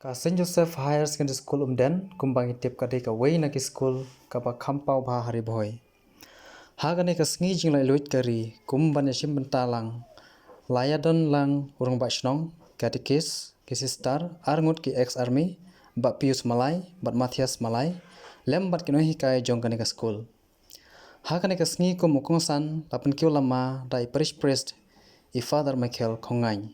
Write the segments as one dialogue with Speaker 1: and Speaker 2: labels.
Speaker 1: Ka St. Joseph Higher Secondary School Umden kumbang itip ka ka way na ki school ka ba kampaw ba hari bhoi. Hagane ka sngi jing lai luit kari kumban ya sim bentalang. Layadon lang urang ba shnong katikis ki sister arngut ki ex army ba Pius Malay ba Matthias Malay lembat ki nohi kai jong ka school. Hagane ka sngi kum ukong san lapan kiu lama dai parish priest I Father Michael Khongain.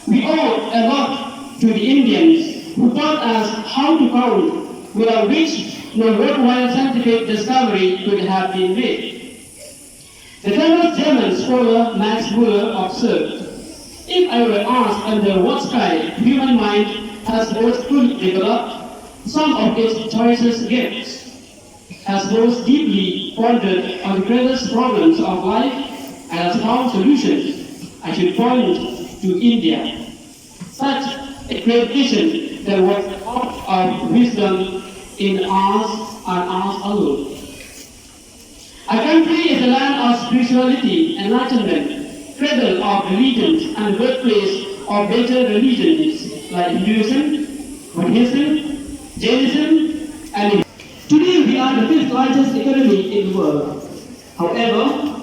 Speaker 2: We owe a lot to the Indians who taught us how to count, without which no worthwhile scientific discovery could have been made. The famous German scholar Max Muller observed, "If I were asked under what sky human mind has most fully developed some of its choicest gifts, has most deeply pondered on the greatest problems of life and has found solutions, I should point to India. Such a great vision that was of wisdom in us and us alone. Our country is a land of spirituality, enlightenment, cradle of religions and birthplace of major religions like Hinduism, Buddhism, Jainism, and today we are the fifth largest economy in the world. However,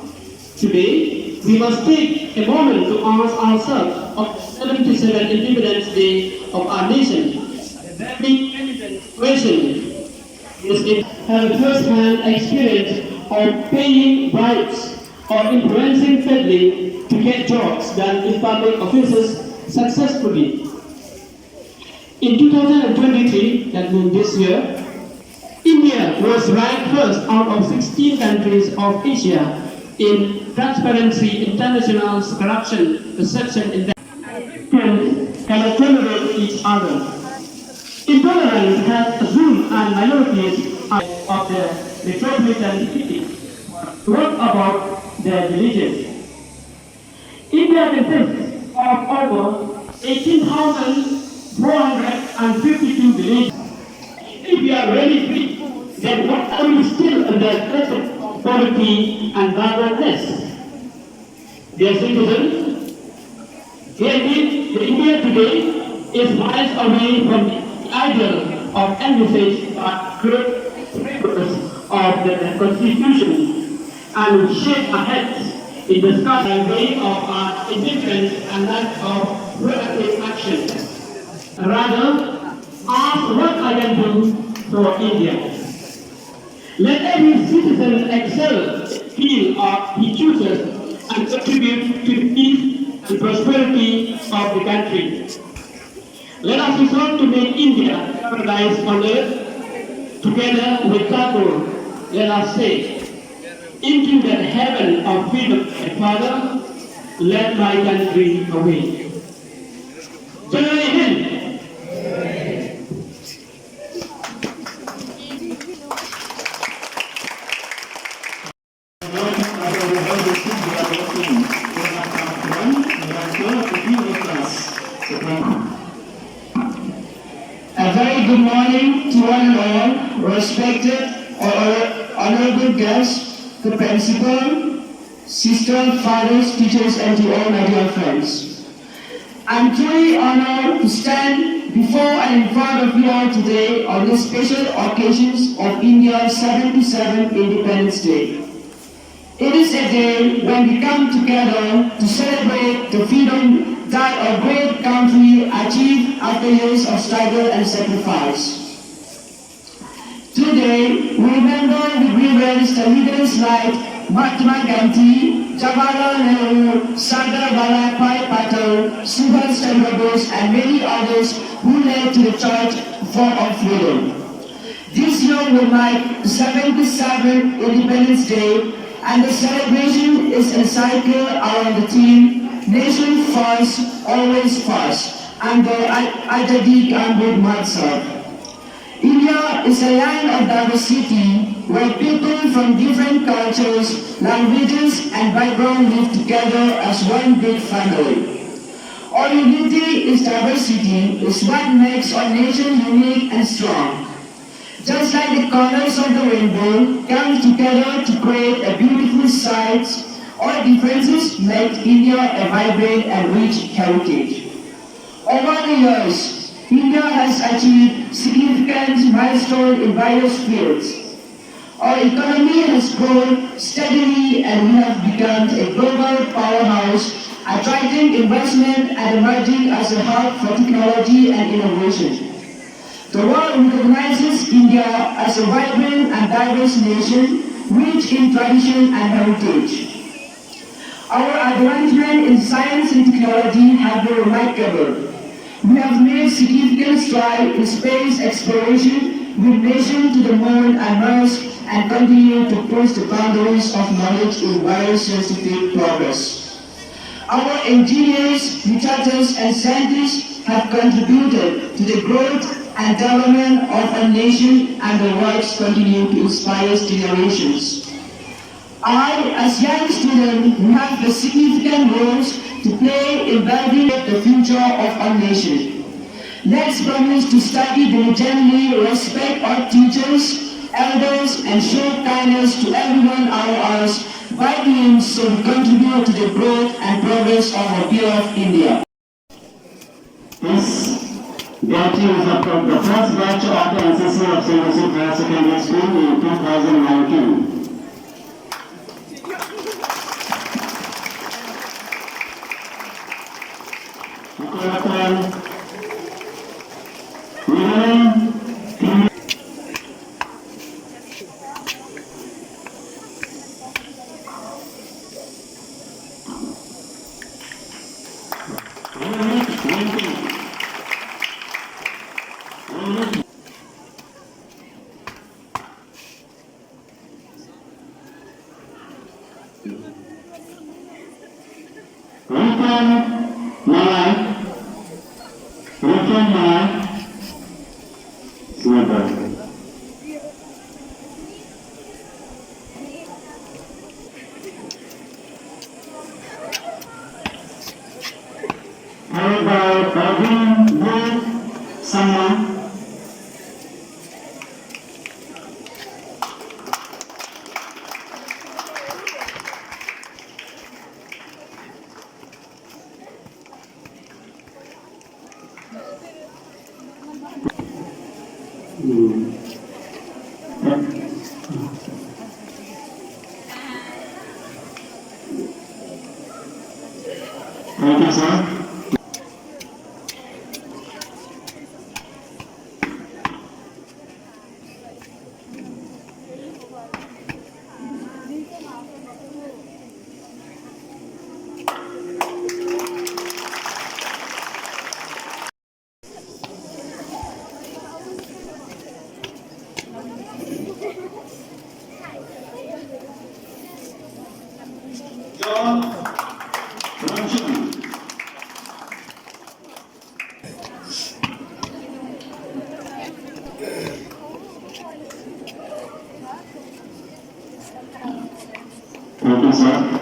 Speaker 2: today we must take a moment to ask ourselves of the 77th Independence Day of our nation. The very question is if have a first-hand experience of paying bribes or influencing peddling to get jobs done in public offices successfully. In 2023, that means this year, India was ranked first out of 16 countries of Asia in Transparency International's Corruption Perception Index. Cannot tolerate each other. Intolerance has assumed and minorities of the metropolitan cities. What about their religion? India consists of over 18,452 villages. If we are really free, then what are we still under threat of poverty and barrenness? Dear citizens, indeed, the India today is miles away from the ideal of envisaged by great thinkers of the Constitution and shape ahead in the sky by way of our indifference and lack of proactive action. Rather, ask what I can do for India. Let every citizen excel, feel, or he chooses and contribute to the peace and prosperity of the country. Let us resolve to make India a paradise on earth together with Thakur. Let us say, into that heaven of freedom, my Father, let my country away. Jai Hind! A very good morning to one and all, respected or honorable guests, the principal, sisters, fathers, teachers, and to all my dear friends. I'm truly honored to stand before and in front of you all today on this special occasion of India's 77th Independence Day. It is a day when we come together to celebrate the freedom that our great country achieved after years of struggle and sacrifice. Today, we remember with reverence the leaders like Mahatma Gandhi, Jawaharlal Nehru, Sardar Vallabhbhai Patel, Subhash Chandra Bose, and many others who led to the charge of freedom. This year will mark the 77th Independence Day, and the celebration is encircled around the theme Nation First, Always First, under Azadi Amrit Mahotsav. India is a land of diversity where people from different cultures, languages, and backgrounds live together as one big family. Our unity is diversity is what makes our nation unique and strong. Just like the colors of the rainbow come together to create a beautiful sight, our differences make India a vibrant and rich heritage. Over the years, India has achieved significant milestones in various fields. Our economy has grown steadily and we have become a global powerhouse, attracting investment and emerging as a hub for technology and innovation. The world recognizes India as a vibrant and diverse nation, rich in tradition and heritage. Our advancement in science and technology have been remarkable. We have made significant strides in space exploration with missions to the moon and Mars and continue to push the boundaries of knowledge in various scientific progress. Our engineers, researchers, and scientists have contributed to the growth and development of our nation, and their works continue to inspire generations. I, as young student, have the significant roles to play in building the future of our nation. Let's promise to study diligently, respect our teachers, elders, and show kindness to everyone around us, by doing so we contribute to the growth and progress of our beloved India. Gandhi was the first batch of the NCC of St.Joseph Higher Secondary School in 2019. Thank you, sir. John Ranjan. Thank you, sir.